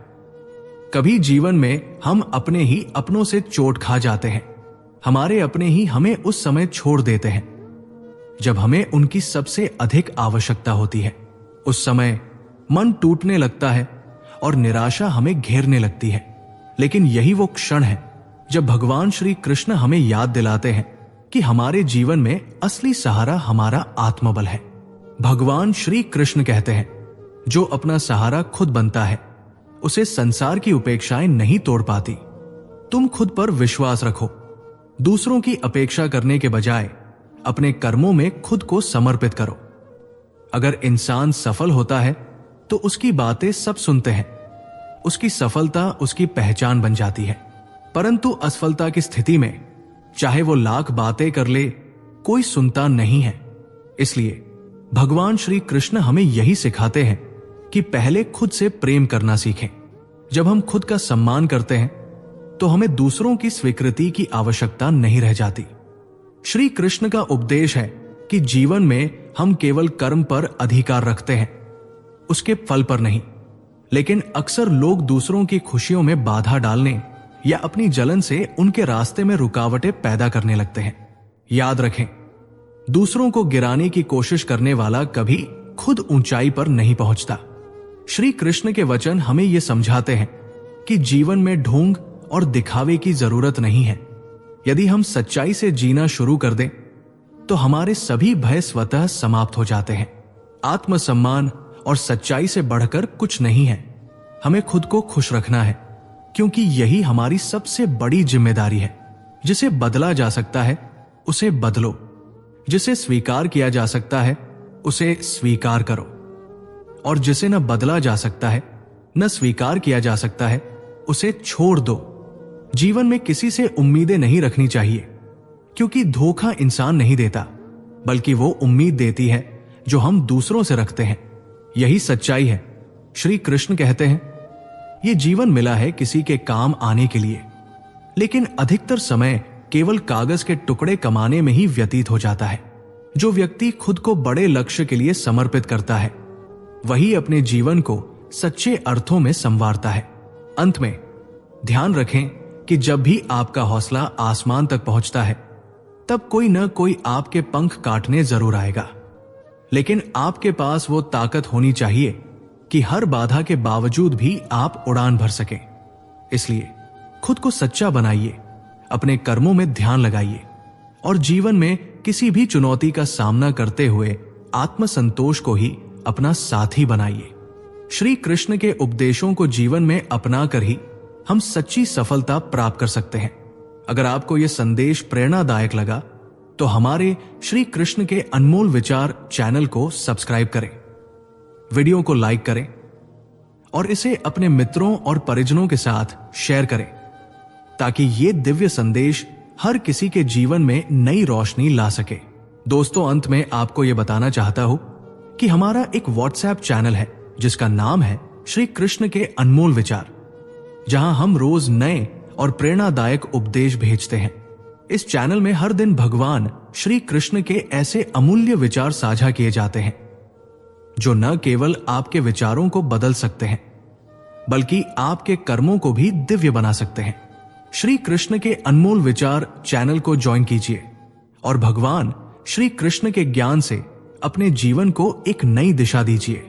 कभी जीवन में हम अपने ही अपनों से चोट खा जाते हैं। हमारे अपने ही हमें उस समय छोड़ देते हैं जब हमें उनकी सबसे अधिक आवश्यकता होती है। उस समय मन टूटने लगता है और निराशा हमें घेरने लगती है। लेकिन यही वो क्षण है जब भगवान श्री कृष्ण हमें याद दिलाते हैं कि हमारे जीवन में असली सहारा हमारा आत्मबल है। भगवान श्री कृष्ण कहते हैं, जो अपना सहारा खुद बनता है उसे संसार की उपेक्षाएं नहीं तोड़ पाती। तुम खुद पर विश्वास रखो। दूसरों की अपेक्षा करने के बजाय अपने कर्मों में खुद को समर्पित करो। अगर इंसान सफल होता है तो उसकी बातें सब सुनते हैं, उसकी सफलता उसकी पहचान बन जाती है। परंतु असफलता की स्थिति में चाहे वो लाख बातें कर ले, कोई सुनता नहीं है। इसलिए भगवान श्री कृष्ण हमें यही सिखाते हैं कि पहले खुद से प्रेम करना सीखें। जब हम खुद का सम्मान करते हैं तो हमें दूसरों की स्वीकृति की आवश्यकता नहीं रह जाती। श्री कृष्ण का उपदेश है कि जीवन में हम केवल कर्म पर अधिकार रखते हैं, उसके फल पर नहीं। लेकिन अक्सर लोग दूसरों की खुशियों में बाधा डालने या अपनी जलन से उनके रास्ते में रुकावटें पैदा करने लगते हैं। याद रखें, दूसरों को गिराने की कोशिश करने वाला कभी खुद ऊंचाई पर नहीं पहुंचता। श्री कृष्ण के वचन हमें यह समझाते हैं कि जीवन में ढोंग और दिखावे की जरूरत नहीं है। यदि हम सच्चाई से जीना शुरू कर दें तो हमारे सभी भय स्वतः समाप्त हो जाते हैं। आत्मसम्मान और सच्चाई से बढ़कर कुछ नहीं है। हमें खुद को खुश रखना है, क्योंकि यही हमारी सबसे बड़ी जिम्मेदारी है। जिसे बदला जा सकता है उसे बदलो, जिसे स्वीकार किया जा सकता है उसे स्वीकार करो, और जिसे न बदला जा सकता है न स्वीकार किया जा सकता है उसे छोड़ दो। जीवन में किसी से उम्मीदें नहीं रखनी चाहिए, क्योंकि धोखा इंसान नहीं देता, बल्कि वो उम्मीद देती है जो हम दूसरों से रखते हैं। यही सच्चाई है। श्री कृष्ण कहते हैं, ये जीवन मिला है किसी के काम आने के लिए, लेकिन अधिकतर समय केवल कागज के टुकड़े कमाने में ही व्यतीत हो जाता है। जो व्यक्ति खुद को बड़े लक्ष्य के लिए समर्पित करता है, वही अपने जीवन को सच्चे अर्थों में संवारता है। अंत में ध्यान रखें कि जब भी आपका हौसला आसमान तक पहुंचता है, तब कोई न कोई आपके पंख काटने जरूर आएगा, लेकिन आपके पास वो ताकत होनी चाहिए कि हर बाधा के बावजूद भी आप उड़ान भर सकें। इसलिए खुद को सच्चा बनाइए, अपने कर्मों में ध्यान लगाइए, और जीवन में किसी भी चुनौती का सामना करते हुए आत्मसंतोष को ही अपना साथी बनाइए। श्री कृष्ण के उपदेशों को जीवन में अपनाकर ही हम सच्ची सफलता प्राप्त कर सकते हैं। अगर आपको यह संदेश प्रेरणादायक लगा तो हमारे श्री कृष्ण के अनमोल विचार चैनल को सब्सक्राइब करें, वीडियो को लाइक करें और इसे अपने मित्रों और परिजनों के साथ शेयर करें, ताकि ये दिव्य संदेश हर किसी के जीवन में नई रोशनी ला सके। दोस्तों, अंत में आपको यह बताना चाहता हूं कि हमारा एक व्हाट्सएप चैनल है जिसका नाम है श्री कृष्ण के अनमोल विचार, जहां हम रोज नए और प्रेरणादायक उपदेश भेजते हैं। इस चैनल में हर दिन भगवान श्री कृष्ण के ऐसे अमूल्य विचार साझा किए जाते हैं जो न केवल आपके विचारों को बदल सकते हैं, बल्कि आपके कर्मों को भी दिव्य बना सकते हैं। श्री कृष्ण के अनमोल विचार चैनल को ज्वाइन कीजिए और भगवान श्री कृष्ण के ज्ञान से अपने जीवन को एक नई दिशा दीजिए।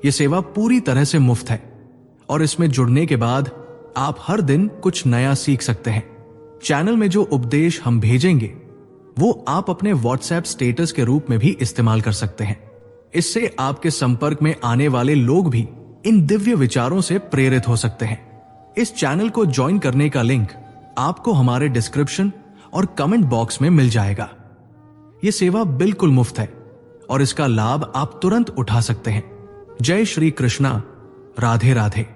यह सेवा पूरी तरह से मुफ्त है और इसमें जुड़ने के बाद आप हर दिन कुछ नया सीख सकते हैं। चैनल में जो उपदेश हम भेजेंगे वो आप अपने व्हाट्सएप स्टेटस के रूप में भी इस्तेमाल कर सकते हैं। इससे आपके संपर्क में आने वाले लोग भी इन दिव्य विचारों से प्रेरित हो सकते हैं। इस चैनल को ज्वाइन करने का लिंक आपको हमारे डिस्क्रिप्शन और कमेंट बॉक्स में मिल जाएगा। यह सेवा बिल्कुल मुफ्त है और इसका लाभ आप तुरंत उठा सकते हैं। जय श्री कृष्णा। राधे राधे।